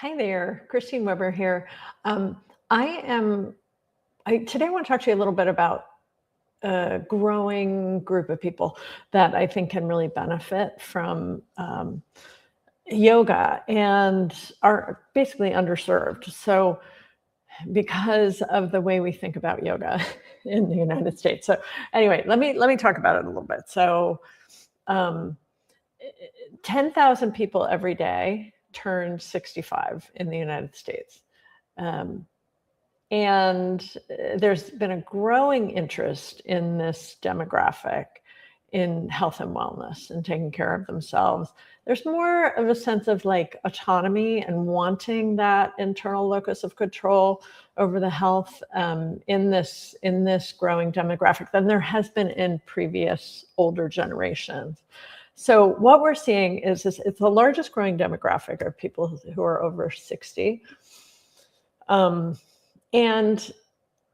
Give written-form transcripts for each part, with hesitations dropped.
Hi there, Christine Weber here. Um, I am. Today I want to talk to you a little bit about a growing group of people that I think can really benefit from yoga and are basically underserved. So, because of the way we think about yoga in the United States. So, anyway, let me talk about it a little bit. So, um, 10,000 people every day turn 65 in the United States. Um, and there's been a growing interest in this demographic in health and wellness and taking care of themselves. There's more of a sense of like autonomy and wanting that internal locus of control over the health in this growing demographic than there has been in previous older generations. So what we're seeing is this, it's the largest growing demographic of people who are over 60. Um, and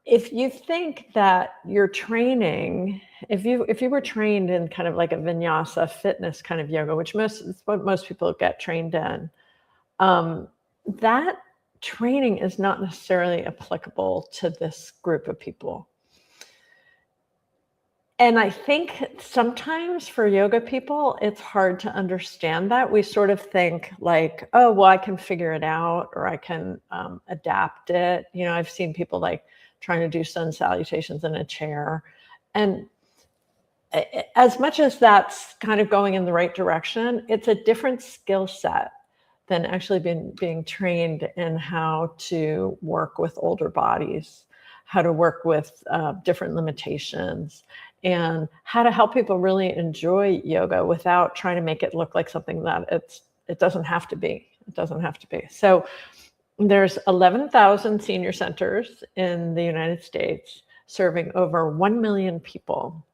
if you think that your training, if you were trained in kind of like a vinyasa fitness kind of yoga, which is what most people get trained in, um, that training is not necessarily applicable to this group of people. And I think sometimes for yoga people, it's hard to understand that. We sort of think like, oh, well, I can figure it out or I can adapt it. I've seen people like trying to do sun salutations in a chair. And as much as that's kind of going in the right direction, it's a different skill set than actually being trained in how to work with older bodies, how to work with different limitations, and how to help people really enjoy yoga without trying to make it look like something that it doesn't have to be. It doesn't have to be. So there's 11,000 senior centers in the United States serving over 1 million people.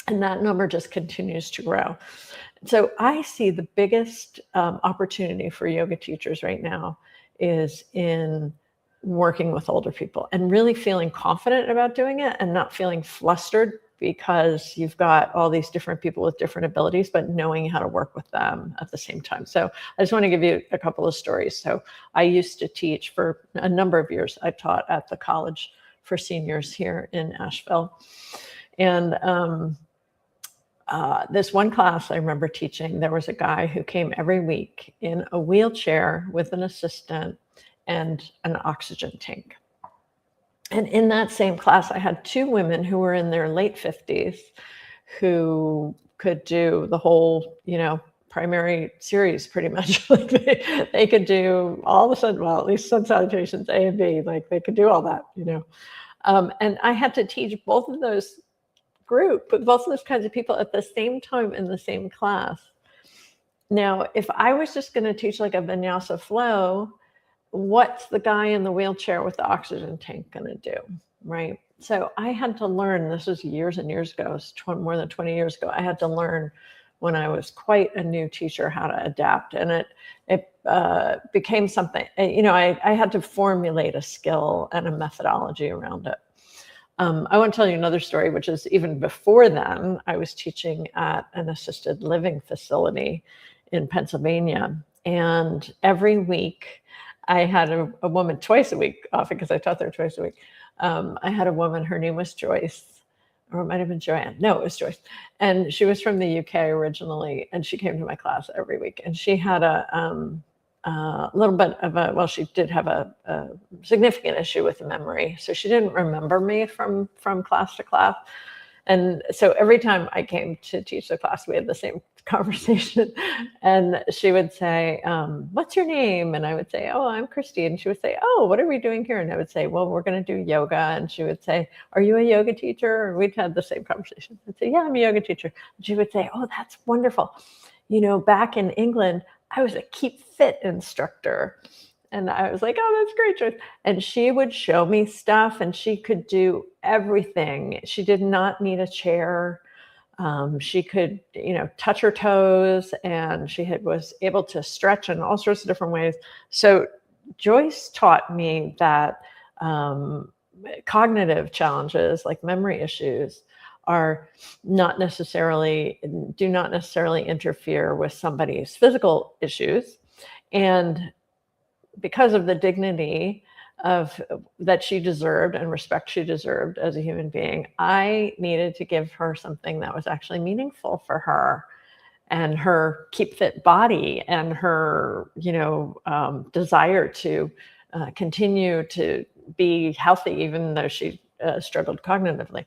And that number just continues to grow. So I see the biggest opportunity for yoga teachers right now is in working with older people and really feeling confident about doing it and not feeling flustered because you've got all these different people with different abilities, but knowing how to work with them at the same time. So I just want to give you a couple of stories. So I used to teach for a number of years. I taught at the College for Seniors here in Asheville. And this one class I remember teaching, there was a guy who came every week in a wheelchair with an assistant and an oxygen tank. And in that same class, I had two women who were in their late 50s who could do the whole, primary series pretty much. Like they could do all the sun, well, at least sun salutations, A and B, like they could do all that, and I had to teach both of those both of those kinds of people at the same time in the same class. Now, if I was just going to teach like a vinyasa flow, what's the guy in the wheelchair with the oxygen tank going to do, right? So I had to learn, this was years and years ago, more than 20 years ago, I had to learn when I was quite a new teacher how to adapt. And it became something, I had to formulate a skill and a methodology around it. I want to tell you another story, which is even before then, I was teaching at an assisted living facility in Pennsylvania. And every week I had a woman twice a week, often because I taught there twice a week. I had a woman, her name was Joyce, or it might have been Joanne. No, it was Joyce. And she was from the UK originally, and she came to my class every week. And she had a little bit of she did have a significant issue with memory. So she didn't remember me from class to class. And so every time I came to teach the class, we had the same conversation. And she would say, what's your name? And I would say, oh, I'm Christy. And she would say, oh, what are we doing here? And I would say, well, we're going to do yoga. And she would say, are you a yoga teacher? And we'd have the same conversation. I'd say, yeah, I'm a yoga teacher. And she would say, oh, that's wonderful. Back in England, I was a Keep Fit instructor. And I was like, oh, that's great, Joyce. And she would show me stuff and she could do everything. She did not need a chair. She could, touch her toes, and she was able to stretch in all sorts of different ways. So Joyce taught me that cognitive challenges like memory issues do not necessarily interfere with somebody's physical issues. And because of the dignity of that she deserved and respect she deserved as a human being, I needed to give her something that was actually meaningful for her and her keep fit body and her, desire to continue to be healthy, even though she struggled cognitively.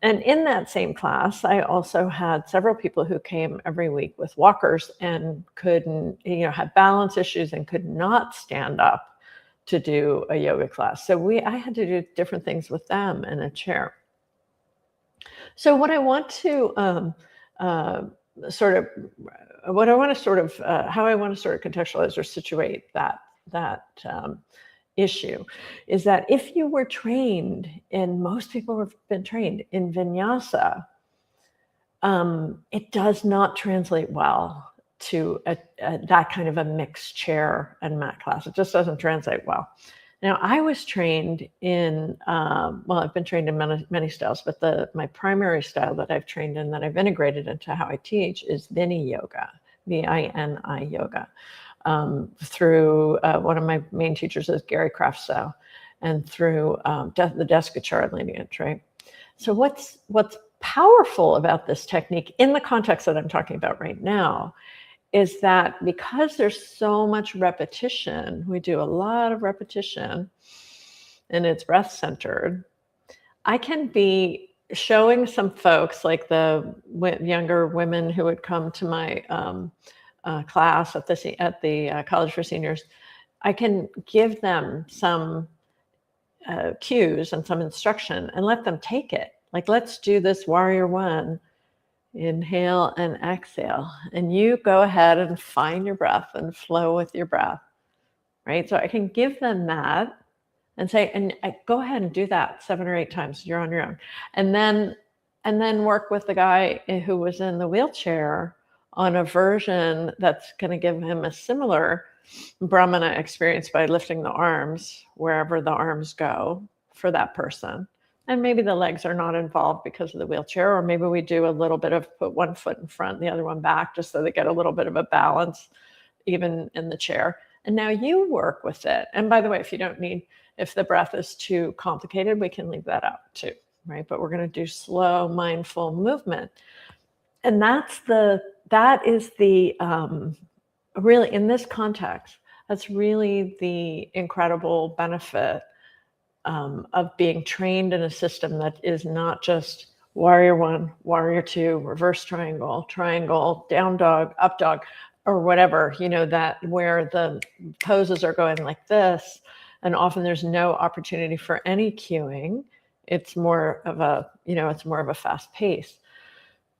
And in that same class, I also had several people who came every week with walkers and couldn't, had balance issues and could not stand up to do a yoga class. So I had to do different things with them in a chair. So what I want to sort of, what I want to sort of, how I want to sort of contextualize or situate that issue is that if you were trained, and most people have been trained in vinyasa, it does not translate well to that kind of a mixed chair and mat class. It just doesn't translate well. Now, I was trained in, I've been trained in many styles, but my primary style that I've trained in, that I've integrated into how I teach, is Vini Yoga, V-I-N-I yoga. Through one of my main teachers is Gary Kraftsow, and through the Desikachar lineage, right? So what's powerful about this technique in the context that I'm talking about right now is that because there's so much repetition, we do a lot of repetition, and it's breath centered. I can be showing some folks, like the younger women who would come to my class at the College for Seniors. I can give them some cues and some instruction and let them take it. Like, let's do this Warrior One. Inhale and exhale. And you go ahead and find your breath and flow with your breath, right? So I can give them that and say, and go ahead and do that 7 or 8 times. You're on your own. And then work with the guy who was in the wheelchair on a version that's going to give him a similar Brahmana experience by lifting the arms wherever the arms go for that person. And maybe the legs are not involved because of the wheelchair, or maybe we do a little bit of put one foot in front, the other one back, just so they get a little bit of a balance even in the chair. And now you work with it. And by the way, if the breath is too complicated, we can leave that out too, right? But we're going to do slow, mindful movement. And that is the, really in this context, that's really the incredible benefit of being trained in a system that is not just Warrior One, Warrior Two, reverse triangle, down dog, up dog, or whatever, that where the poses are going like this. And often there's no opportunity for any cueing. It's more of a fast pace.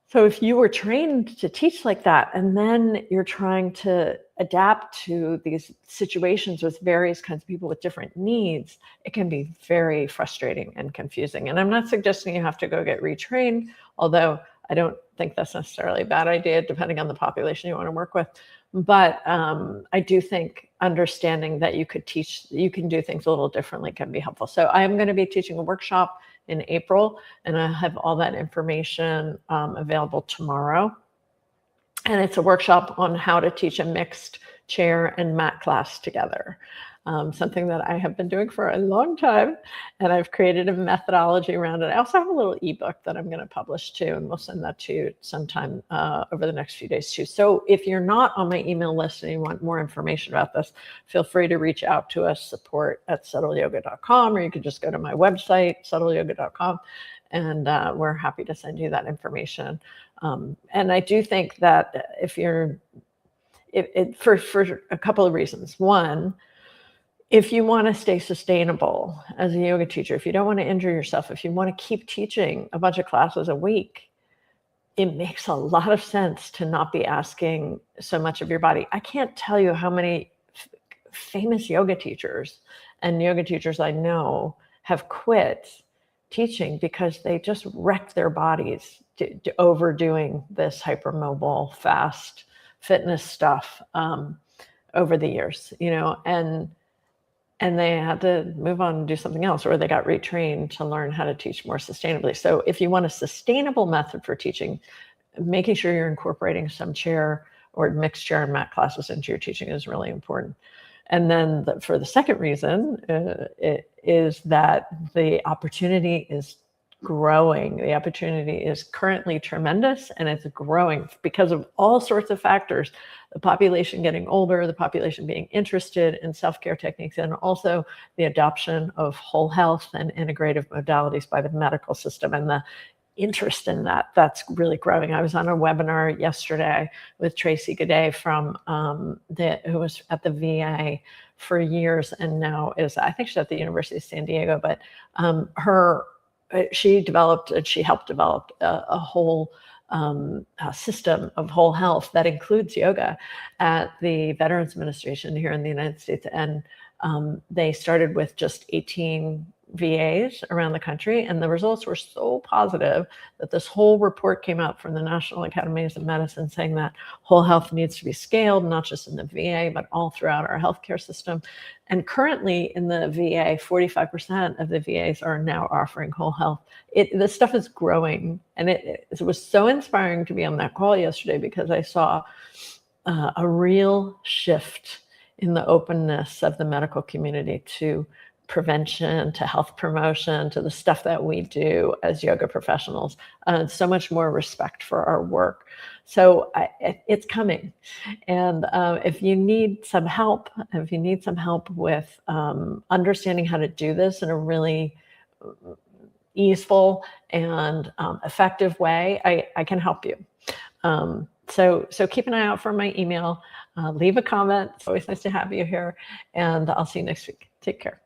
So if you were trained to teach like that, and then you're trying to adapt to these situations with various kinds of people with different needs, it can be very frustrating and confusing. And I'm not suggesting you have to go get retrained, although I don't think that's necessarily a bad idea, depending on the population you want to work with. But I do think understanding that you can do things a little differently can be helpful. So I'm going to be teaching a workshop in April, and I have all that information available tomorrow. And it's a workshop on how to teach a mixed chair and mat class together. Something that I have been doing for a long time, and I've created a methodology around it. I also have a little ebook that I'm going to publish too, and we'll send that to you sometime over the next few days too. So if you're not on my email list and you want more information about this, feel free to reach out to us, support@subtleyoga.com, or you can just go to my website, subtleyoga.com, and we're happy to send you that information. And I do think that for a couple of reasons. One, if you want to stay sustainable as a yoga teacher, if you don't want to injure yourself, if you want to keep teaching a bunch of classes a week, it makes a lot of sense to not be asking so much of your body. I can't tell you how many famous yoga teachers and yoga teachers I know have quit teaching because they just wrecked their bodies overdoing this hypermobile, fast fitness stuff over the years, and they had to move on and do something else, or they got retrained to learn how to teach more sustainably. So if you want a sustainable method for teaching, making sure you're incorporating some chair or mixed chair and mat classes into your teaching is really important. And then for the second reason is that the opportunity is growing. The opportunity is currently tremendous, and it's growing because of all sorts of factors. The population getting older, the population being interested in self-care techniques, and also the adoption of whole health and integrative modalities by the medical system, and the interest in that's really growing. I was on a webinar yesterday with Tracy Gaudet from who was at the VA for years and now is, I think she's at the University of San Diego, but she developed and she helped develop a whole system of whole health that includes yoga at the Veterans Administration here in the United States. And they started with just 18 VAs around the country, and the results were so positive that this whole report came out from the National Academies of Medicine saying that whole health needs to be scaled, not just in the VA, but all throughout our healthcare system. And currently in the VA, 45% of the VAs are now offering whole health. This stuff is growing, and it was so inspiring to be on that call yesterday because I saw a real shift in the openness of the medical community to prevention, to health promotion, to the stuff that we do as yoga professionals. So much more respect for our work. So it's coming. And if you need some help, with understanding how to do this in a really easeful and effective way, I can help you. So keep an eye out for my email. Leave a comment. It's always nice to have you here. And I'll see you next week. Take care.